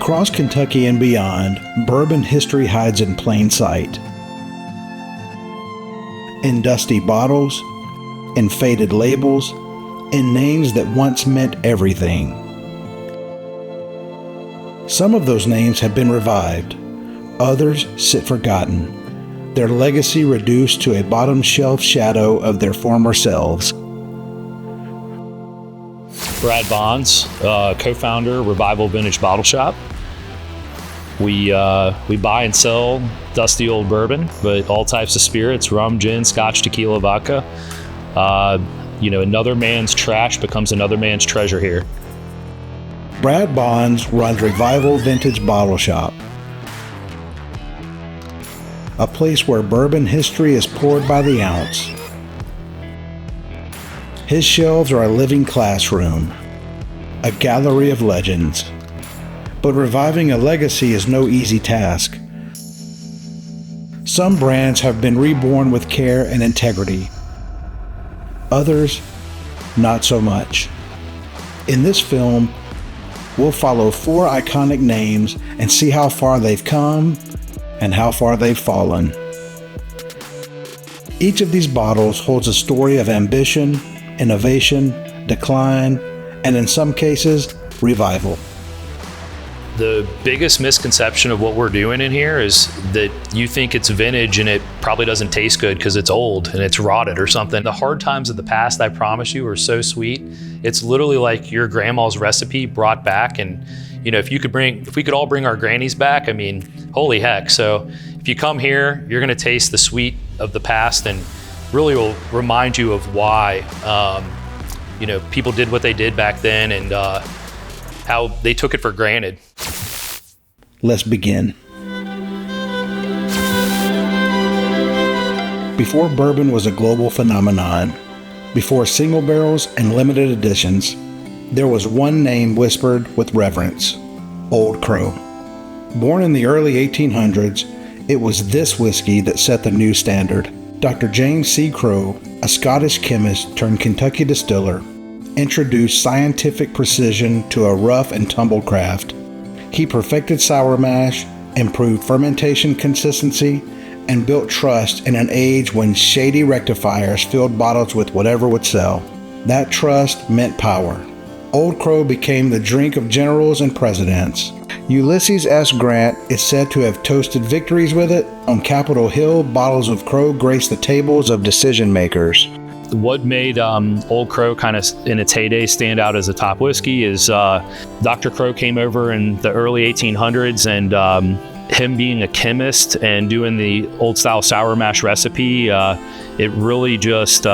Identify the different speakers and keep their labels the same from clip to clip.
Speaker 1: Across Kentucky and beyond, bourbon history hides in plain sight. In dusty bottles, in faded labels, in names that once meant everything. Some of those names have been revived. Others sit forgotten, their legacy reduced to a bottom shelf shadow of their former selves.
Speaker 2: Brad Bonds, co-founder, Revival Vintage Bottle Shop. We buy and sell dusty old bourbon, but all types of spirits: rum, gin, scotch, tequila, vodka. Another man's trash becomes another man's treasure here.
Speaker 1: Brad Bonds runs Revival Vintage Bottle Shop, a place where bourbon history is poured by the ounce. His shelves are a living classroom, a gallery of legends. But reviving a legacy is no easy task. Some brands have been reborn with care and integrity. Others, not so much. In this film, we'll follow 4 iconic names and see how far they've come and how far they've fallen. Each of these bottles holds a story of ambition, innovation, decline, and in some cases, revival.
Speaker 2: The biggest misconception of what we're doing in here is that you think it's vintage and it probably doesn't taste good because it's old and it's rotted or something. The hard times of the past, I promise you, are so sweet. It's literally like your grandma's recipe brought back. And if we could all bring our grannies back, I mean, holy heck. So if you come here, you're gonna taste the sweet of the past and really will remind you of why people did what they did back then and how they took it for granted.
Speaker 1: Let's begin. Before bourbon was a global phenomenon, before single barrels and limited editions, there was one name whispered with reverence: Old Crow. Born in the early 1800s, it was this whiskey that set the new standard. Dr. James C. Crow, a Scottish chemist turned Kentucky distiller, introduced scientific precision to a rough and tumble craft. He perfected sour mash, improved fermentation consistency, and built trust in an age when shady rectifiers filled bottles with whatever would sell. That trust meant power. Old Crow became the drink of generals and presidents. Ulysses S. Grant is said to have toasted victories with it. On Capitol Hill, bottles of Crow grace the tables of decision makers.
Speaker 2: What made Old Crow kind of in its heyday stand out as a top whiskey is Dr. Crow came over in the early 1800s, and him being a chemist and doing the old style sour mash recipe, it really just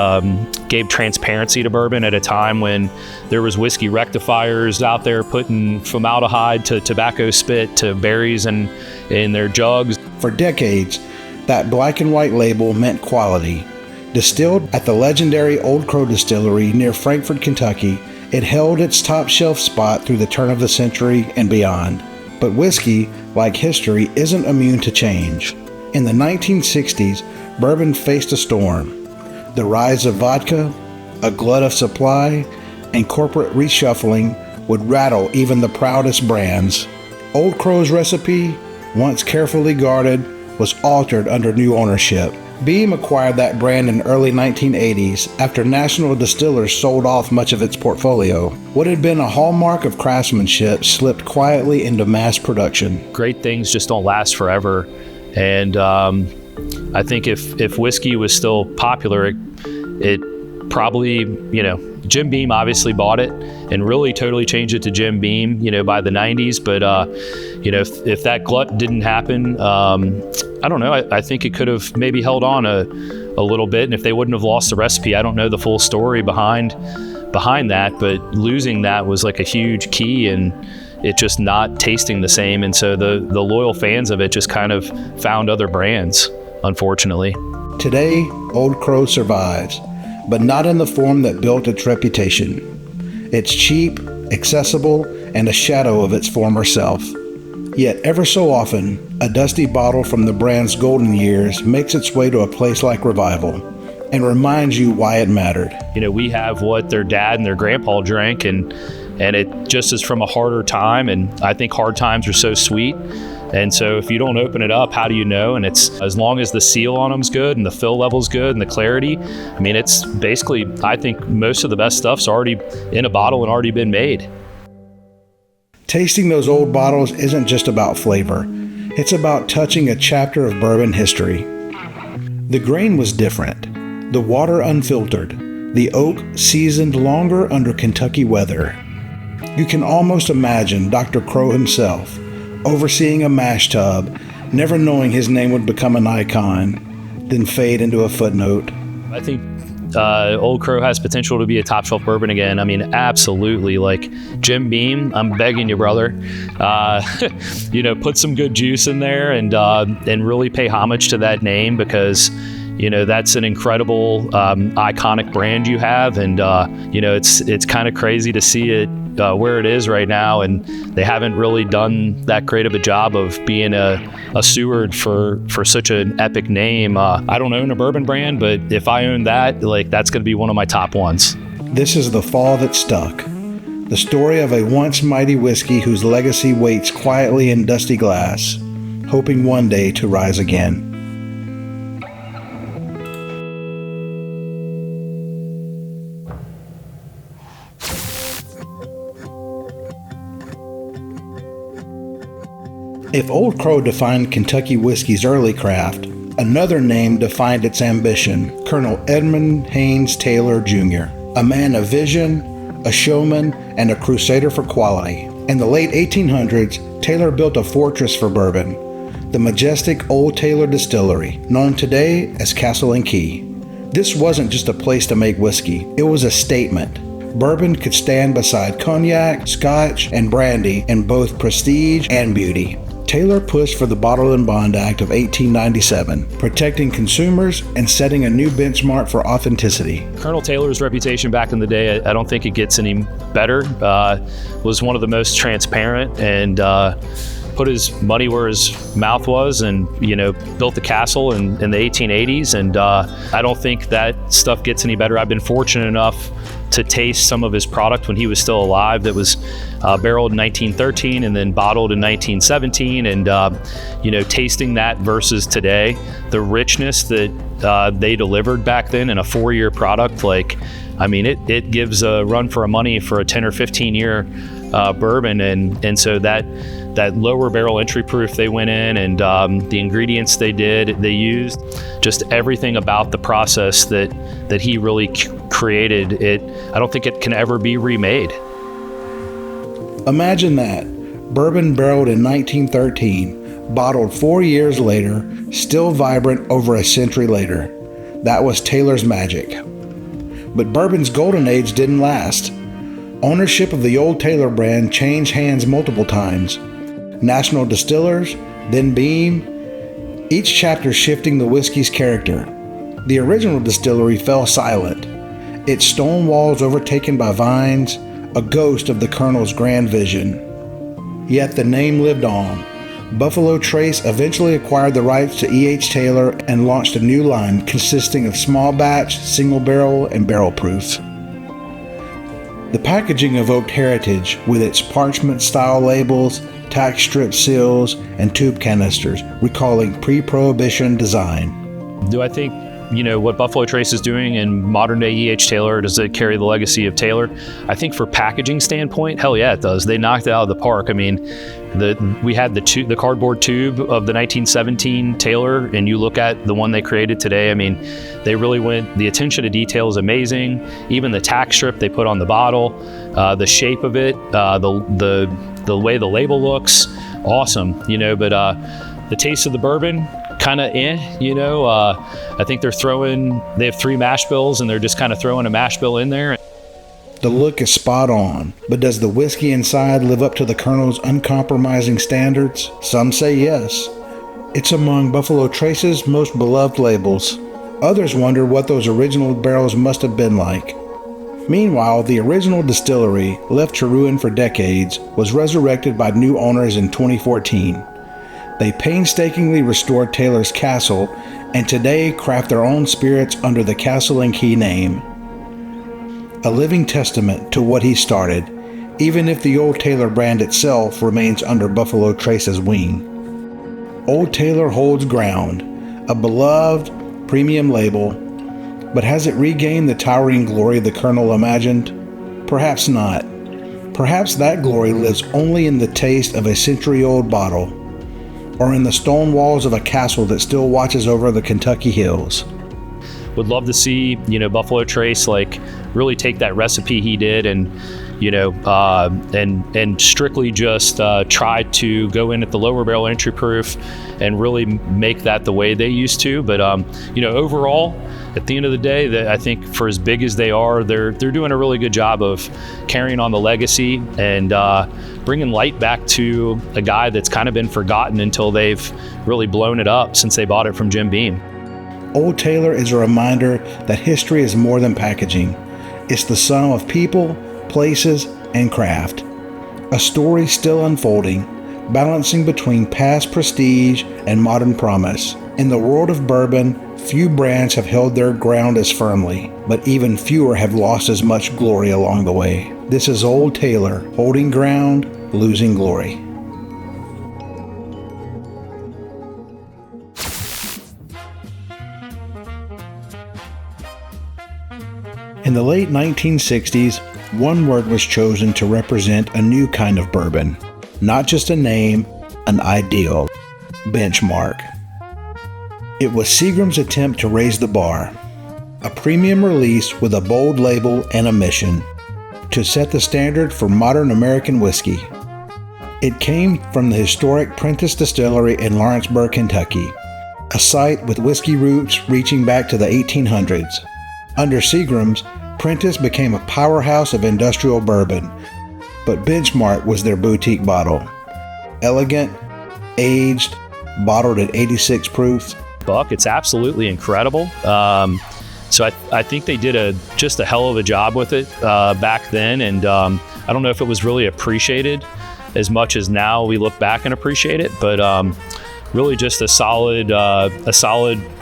Speaker 2: gave transparency to bourbon at a time when there was whiskey rectifiers out there putting formaldehyde to tobacco spit to berries in their jugs.
Speaker 1: For decades, that black and white label meant quality. Distilled at the legendary Old Crow Distillery near Frankfort, Kentucky, it held its top shelf spot through the turn of the century and beyond. But whiskey, like history, isn't immune to change. In the 1960s, bourbon faced a storm. The rise of vodka, a glut of supply, and corporate reshuffling would rattle even the proudest brands. Old Crow's recipe, once carefully guarded, was altered under new ownership. Beam acquired that brand in early 1980s after National Distillers sold off much of its portfolio. What had been a hallmark of craftsmanship slipped quietly into mass production.
Speaker 2: Great things just don't last forever. And I think if whiskey was still popular, it probably, Jim Beam obviously bought it and really totally changed it to Jim Beam, by the 90s. But, if that glut didn't happen, I don't know. I think it could have maybe held on a little bit. And if they wouldn't have lost the recipe, I don't know the full story behind that. But losing that was like a huge key, and it just not tasting the same. And so the loyal fans of it just kind of found other brands, unfortunately.
Speaker 1: Today, Old Crow survives, but not in the form that built its reputation. It's cheap, accessible, and a shadow of its former self. Yet ever so often, a dusty bottle from the brand's golden years makes its way to a place like Revival and reminds you why it mattered.
Speaker 2: We have what their dad and their grandpa drank, and and it just is from a harder time. And I think hard times are so sweet. And so if you don't open it up, how do you know? And it's as long as the seal on them's good and the fill level's good and the clarity, I mean, it's basically, I think most of the best stuff's already in a bottle and already been made.
Speaker 1: Tasting those old bottles isn't just about flavor. It's about touching a chapter of bourbon history. The grain was different, the water unfiltered, the oak seasoned longer under Kentucky weather. You can almost imagine Dr. Crow himself overseeing a mash tub, never knowing his name would become an icon, then fade into a footnote.
Speaker 2: I think Old Crow has potential to be a top shelf bourbon again. I mean, absolutely. Like Jim Beam, I'm begging you, brother, put some good juice in there and really pay homage to that name, because that's an incredible iconic brand you have, and it's kind of crazy to see it where it is right now, and they haven't really done that great of a job of being a steward for such an epic name. I don't own a bourbon brand, but if I own that, that's going to be one of my top ones.
Speaker 1: This is the fall that stuck. The story of a once mighty whiskey whose legacy waits quietly in dusty glass, hoping one day to rise again. If Old Crow defined Kentucky whiskey's early craft, another name defined its ambition: Colonel Edmund Haynes Taylor, Jr., a man of vision, a showman, and a crusader for quality. In the late 1800s, Taylor built a fortress for bourbon, the majestic Old Taylor Distillery, known today as Castle and Key. This wasn't just a place to make whiskey, it was a statement. Bourbon could stand beside cognac, scotch, and brandy in both prestige and beauty. Taylor pushed for the Bottled and Bond Act of 1897, protecting consumers and setting a new benchmark for authenticity.
Speaker 2: Colonel Taylor's reputation back in the day, I don't think it gets any better, was one of the most transparent and put his money where his mouth was, and built the castle in the 1880s, and I don't think that stuff gets any better. I've been fortunate enough to taste some of his product when he was still alive, that was barreled in 1913 and then bottled in 1917, and tasting that versus today, the richness that they delivered back then in a 4-year product, it gives a run for a money for a 10 or 15 year bourbon, and so that lower barrel entry proof they went in, and the ingredients they used, just everything about the process that he really created, I don't think it can ever be remade.
Speaker 1: Imagine that. Bourbon barreled in 1913, bottled 4 years later, still vibrant over a century later. That was Taylor's magic. But bourbon's golden age didn't last. Ownership of the Old Taylor brand changed hands multiple times. National Distillers, then Beam, each chapter shifting the whiskey's character. The original distillery fell silent, its stone walls overtaken by vines, a ghost of the Colonel's grand vision. Yet the name lived on. Buffalo Trace eventually acquired the rights to E.H. Taylor and launched a new line consisting of small batch, single barrel, and barrel proof. The packaging evoked heritage with its parchment-style labels, tack strip seals, and tube canisters, recalling pre-prohibition design.
Speaker 2: Do I think, what Buffalo Trace is doing in modern-day E.H. Taylor, does it carry the legacy of Taylor? I think for packaging standpoint, hell yeah, it does. They knocked it out of the park. I mean, we had the cardboard tube of the 1917 Taylor, and you look at the one they created today, I mean, they really went, the attention to detail is amazing. Even the tack strip they put on the bottle, the shape of it, the way the label looks, awesome, but the taste of the bourbon, kind of I think they have 3 mash bills, and they're just kind of throwing a mash bill in there.
Speaker 1: The look is spot on, but does the whiskey inside live up to the Colonel's uncompromising standards? Some say yes. It's among Buffalo Trace's most beloved labels. Others wonder what those original barrels must have been like. Meanwhile, the original distillery, left to ruin for decades, was resurrected by new owners in 2014. They painstakingly restored Taylor's Castle, and today craft their own spirits under the Castle and Key name. A living testament to what he started, even if the Old Taylor brand itself remains under Buffalo Trace's wing. Old Taylor holds ground, a beloved premium label, but has it regained the towering glory the Colonel imagined? Perhaps not. Perhaps that glory lives only in the taste of a century-old bottle, or in the stone walls of a castle that still watches over the Kentucky hills.
Speaker 2: Would love to see, Buffalo Trace really take that recipe he did and, and strictly just try to go in at the lower barrel entry proof and really make that the way they used to. But, overall, at the end of the day, I think for as big as they are, they're doing a really good job of carrying on the legacy and bringing light back to a guy that's kind of been forgotten until they've really blown it up since they bought it from Jim Beam.
Speaker 1: Old Taylor is a reminder that history is more than packaging. It's the sum of people, places, and craft. A story still unfolding, balancing between past prestige and modern promise. In the world of bourbon, few brands have held their ground as firmly, but even fewer have lost as much glory along the way. This is Old Taylor, holding ground, losing glory. In the late 1960s, one word was chosen to represent a new kind of bourbon. Not just a name, an ideal. Benchmark. It was Seagram's attempt to raise the bar. A premium release with a bold label and a mission. To set the standard for modern American whiskey. It came from the historic Prentice Distillery in Lawrenceburg, Kentucky. A site with whiskey roots reaching back to the 1800s. Under Seagram's, Prentice became a powerhouse of industrial bourbon, but Benchmark was their boutique bottle. Elegant, aged, bottled at 86 proof.
Speaker 2: Buck, it's absolutely incredible. So I think they did just a hell of a job with it back then, and I don't know if it was really appreciated as much as now we look back and appreciate it, but really just a solid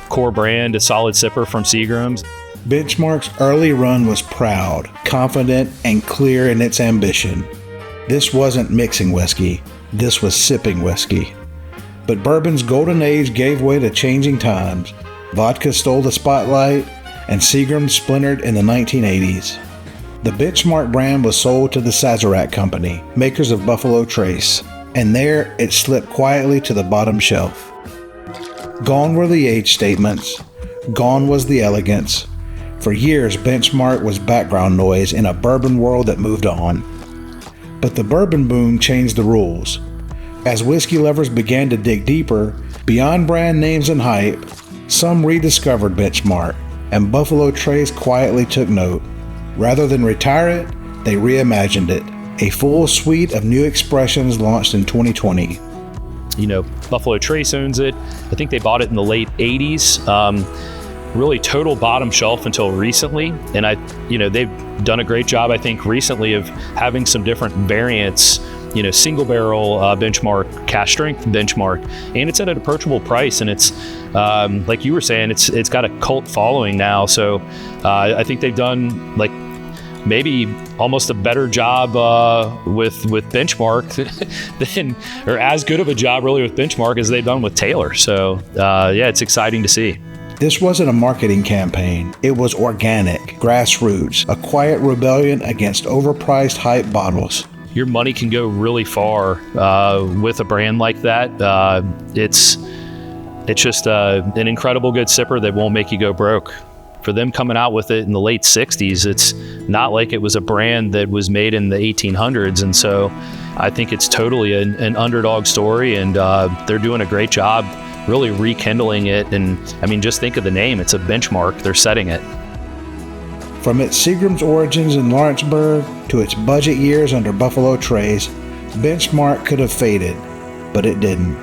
Speaker 2: core brand, a solid sipper from Seagram's.
Speaker 1: Benchmark's early run was proud, confident, and clear in its ambition. This wasn't mixing whiskey, this was sipping whiskey. But bourbon's golden age gave way to changing times. Vodka stole the spotlight, and Seagram splintered in the 1980s. The Benchmark brand was sold to the Sazerac Company, makers of Buffalo Trace, and there it slipped quietly to the bottom shelf. Gone were the age statements, gone was the elegance. For years, Benchmark was background noise in a bourbon world that moved on. But the bourbon boom changed the rules. As whiskey lovers began to dig deeper, beyond brand names and hype, some rediscovered Benchmark, and Buffalo Trace quietly took note. Rather than retire it, they reimagined it. A full suite of new expressions launched in 2020.
Speaker 2: Buffalo Trace owns it. I think they bought it in the late 80s. Really total bottom shelf until recently, and they've done a great job, I think, recently of having some different variants, single barrel Benchmark, cask strength Benchmark, and it's at an approachable price, and it's like you were saying, it's got a cult following now. So I think they've done maybe almost a better job with Benchmark than, or as good of a job really with Benchmark as they've done with Taylor. So it's exciting to see.
Speaker 1: This wasn't a marketing campaign. It was organic, grassroots, a quiet rebellion against overpriced hype bottles.
Speaker 2: Your money can go really far with a brand like that. It's just an incredible good sipper that won't make you go broke. For them coming out with it in the late 60s, it's not like it was a brand that was made in the 1800s. And so I think it's totally an underdog story, and they're doing a great job really rekindling it. And I mean, just think of the name. It's a benchmark. They're setting it.
Speaker 1: From its Seagram's origins in Lawrenceburg to its budget years under Buffalo Trace, Benchmark could have faded, but it didn't.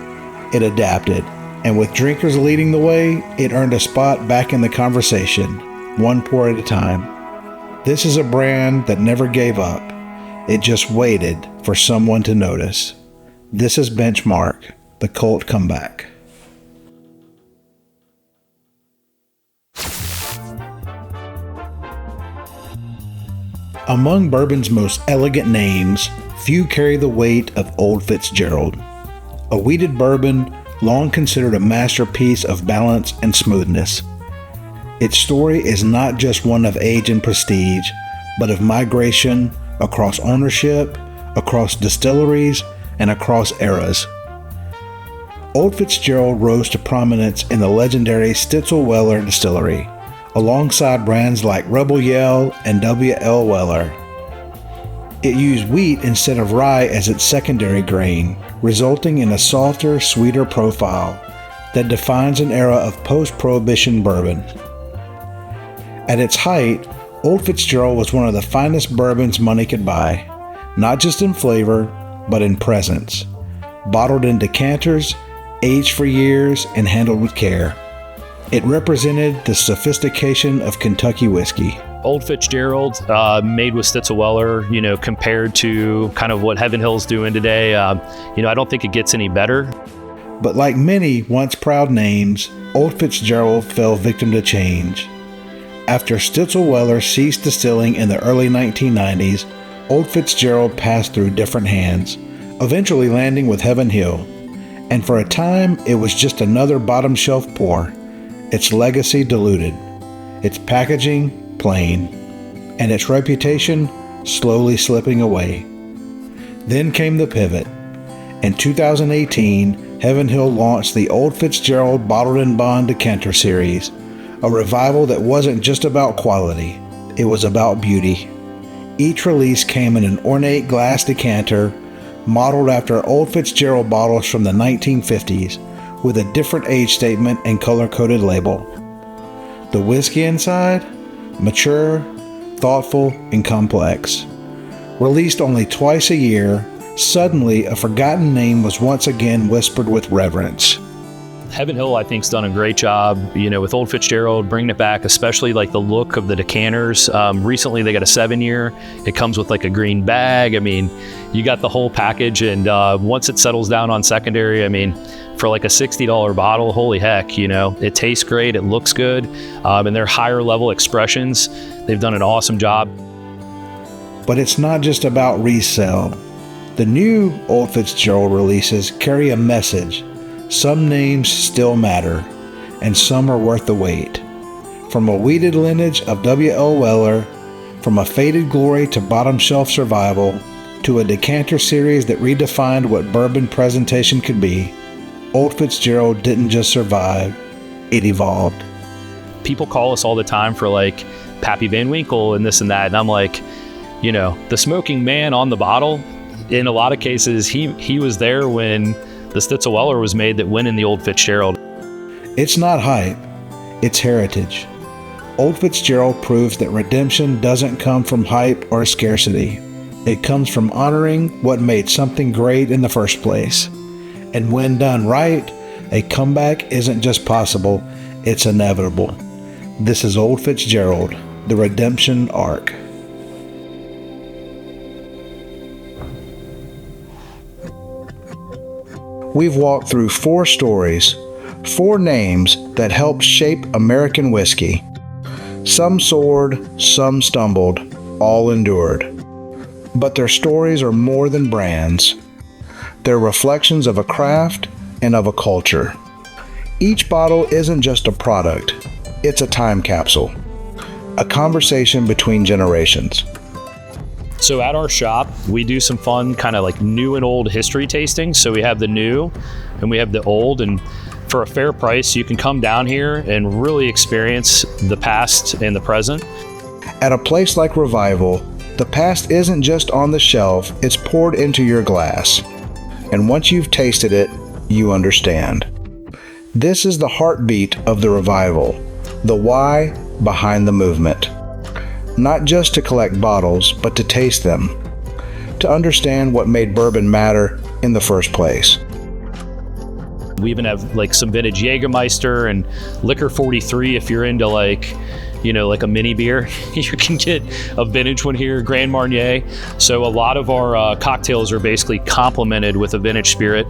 Speaker 1: It adapted. And with drinkers leading the way, it earned a spot back in the conversation, one pour at a time. This is a brand that never gave up. It just waited for someone to notice. This is Benchmark, the cult comeback. Among bourbon's most elegant names, few carry the weight of Old Fitzgerald. A wheated bourbon, long considered a masterpiece of balance and smoothness. Its story is not just one of age and prestige, but of migration across ownership, across distilleries, and across eras. Old Fitzgerald rose to prominence in the legendary Fitzgerald distillery, alongside brands like Rebel Yell and W.L. Weller. It used wheat instead of rye as its secondary grain, resulting in a softer, sweeter profile that defines an era of post-Prohibition bourbon. At its height, Old Fitzgerald was one of the finest bourbons money could buy, not just in flavor, but in presence. Bottled in decanters, aged for years, and handled with care. It represented the sophistication of Kentucky whiskey.
Speaker 2: Old Fitzgerald, made with Fitzgerald, compared to kind of what Heaven Hill's doing today, I don't think it gets any better.
Speaker 1: But like many once proud names, Old Fitzgerald fell victim to change. After Fitzgerald ceased distilling in the early 1990s, Old Fitzgerald passed through different hands, eventually landing with Heaven Hill. And for a time, it was just another bottom shelf pour. Its legacy diluted, its packaging plain, and its reputation slowly slipping away. Then came the pivot. In 2018, Heaven Hill launched the Old Fitzgerald Bottled in Bond Decanter Series, a revival that wasn't just about quality, it was about beauty. Each release came in an ornate glass decanter, modeled after Old Fitzgerald bottles from the 1950s, with a different age statement and color-coded label. The whiskey inside? Mature, thoughtful, and complex. Released only twice a year, suddenly a forgotten name was once again whispered with reverence.
Speaker 2: Heaven Hill, I think, has done a great job, with Old Fitzgerald, bringing it back, especially like the look of the decanters. Recently, they got a 7-year. It comes with like a green bag. You got the whole package. And once it settles down on secondary, for like a $60 bottle, holy heck, it tastes great, it looks good, and their higher level expressions, they've done an awesome job.
Speaker 1: But it's not just about resale. The new Old Fitzgerald releases carry a message. Some names still matter, and some are worth the wait. From a weeded lineage of W.L. Weller, from a faded glory to bottom shelf survival, to a decanter series that redefined what bourbon presentation could be, Old Fitzgerald didn't just survive, it evolved.
Speaker 2: People call us all the time for like Pappy Van Winkle and this and that, and I'm like, the smoking man on the bottle, in a lot of cases, he was there when the Fitzgerald was made that went in the Old Fitzgerald.
Speaker 1: It's not hype, it's heritage. Old Fitzgerald proves that redemption doesn't come from hype or scarcity. It comes from honoring what made something great in the first place. And when done right, a comeback isn't just possible, it's inevitable. This is Old Fitzgerald, the redemption arc. We've walked through 4 stories, 4 names that helped shape American whiskey. Some soared, some stumbled, all endured. But their stories are more than brands. They're reflections of a craft and of a culture. Each bottle isn't just a product, it's a time capsule, a conversation between generations.
Speaker 2: So at our shop, we do some fun kind of like new and old history tasting. So we have the new and we have the old, and for a fair price, you can come down here and really experience the past and the present.
Speaker 1: At a place like Revival, the past isn't just on the shelf, it's poured into your glass. And once you've tasted it, you understand. This is the heartbeat of the Revival, the why behind the movement. Not just to collect bottles, but to taste them, to understand what made bourbon matter in the first place.
Speaker 2: We even have like some vintage Jägermeister and Liquor 43 if you're into like a mini beer. You can get a vintage one here, Grand Marnier. So a lot of our cocktails are basically complemented with a vintage spirit.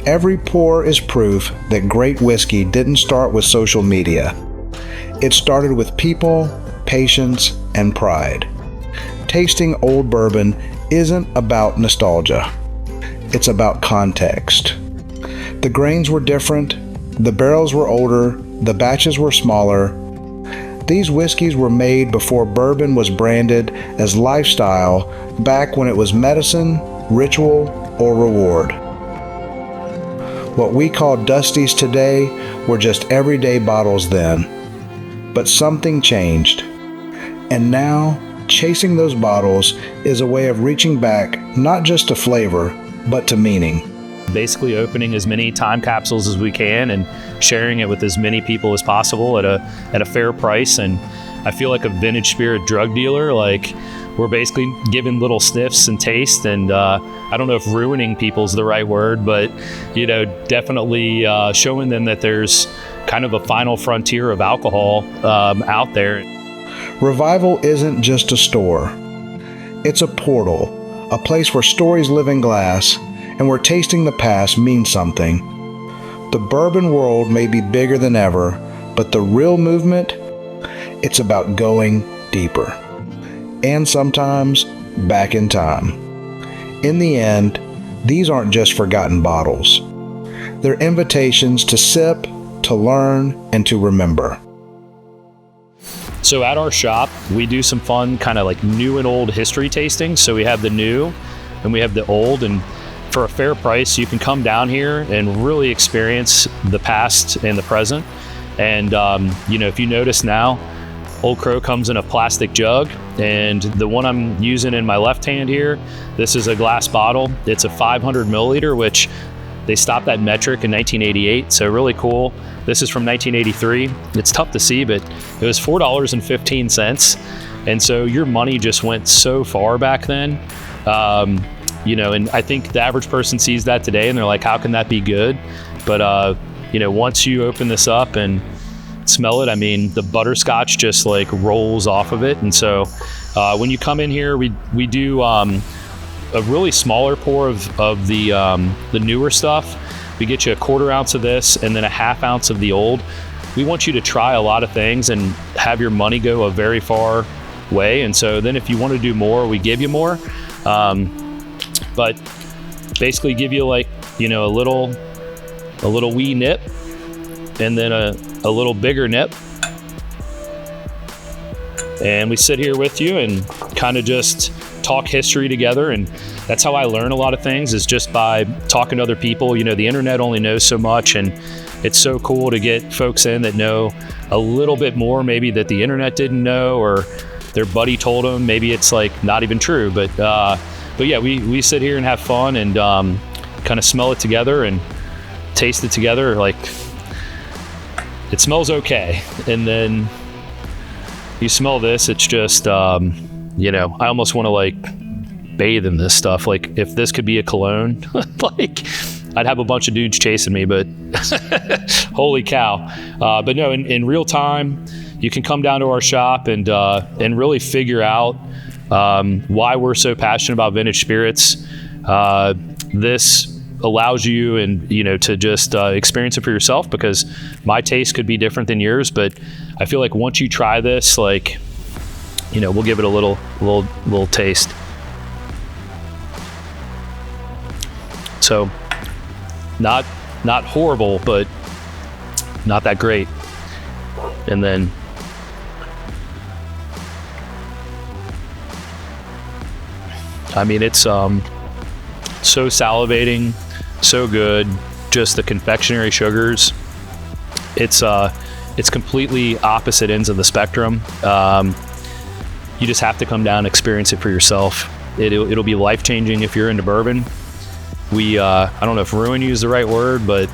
Speaker 1: Every pour is proof that great whiskey didn't start with social media. It started with people, patience, and pride. tasting old bourbon isn't about nostalgia. It's about context. The grains were different, the barrels were older, the batches were smaller. These whiskeys were made before bourbon was branded as lifestyle, back when it was medicine, ritual, or reward. What we call Dusties today were just everyday bottles then. But something changed. And now, chasing those bottles is a way of reaching back not just to flavor, but to meaning.
Speaker 2: Basically opening as many time capsules as we can and sharing it with as many people as possible at a fair price. And I feel like a vintage spirit drug dealer. Like, we're basically giving little sniffs and taste, and I don't know if ruining people's the right word, but definitely showing them that there's kind of a final frontier of alcohol out there.
Speaker 1: Revival isn't just a store. It's a portal, a place where stories live in glass and where tasting the past means something. The bourbon world may be bigger than ever, but the real movement, it's about going deeper. And sometimes back in time. In the end, these aren't just forgotten bottles. They're invitations to sip, to learn, and to remember.
Speaker 2: So at our shop, we do some fun kind of like new and old history tasting. So we have the new and we have the old, and for a fair price, you can come down here and really experience the past and the present. And if you notice now, Old Crow comes in a plastic jug, and the one I'm using in my left hand here, this is a glass bottle. It's a 500 milliliter, which they stopped that metric in 1988, so really cool. This is from 1983. It's tough to see, but it was $4.15. And so your money just went so far back then. And I think the average person sees that today and they're like, how can that be good? But, once you open this up and smell it, I mean, the butterscotch just like rolls off of it. And so when you come in here, we do a really smaller pour of the newer stuff. We get you a 1/4 ounce of this and then a 1/2 ounce of the old. We want you to try a lot of things and have your money go a very far way. And so then if you want to do more, we give you more. But basically give you like, a little wee nip and then a little bigger nip. And we sit here with you and kind of just talk history together. And that's how I learn a lot of things, is just by talking to other people. The internet only knows so much, and it's so cool to get folks in that know a little bit more maybe that the internet didn't know, or their buddy told them. Maybe it's like not even true, but yeah, we sit here and have fun and kind of smell it together and taste it together. Like, it smells okay. And then you smell this, it's just, I almost want to like bathe in this stuff. Like, if this could be a cologne, like I'd have a bunch of dudes chasing me, but holy cow. But no, in real time, you can come down to our shop and really figure out why we're so passionate about vintage spirits. This allows you to just experience it for yourself, because my taste could be different than yours. But I feel like once you try this, like, we'll give it a little taste. So not horrible, but not that great. And then I mean, it's so salivating, so good. Just the confectionery sugars. It's completely opposite ends of the spectrum. You just have to come down and experience it for yourself. It'll be life-changing if you're into bourbon. I don't know if ruin you is the right word, but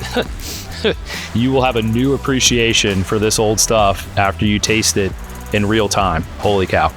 Speaker 2: you will have a new appreciation for this old stuff after you taste it in real time. Holy cow.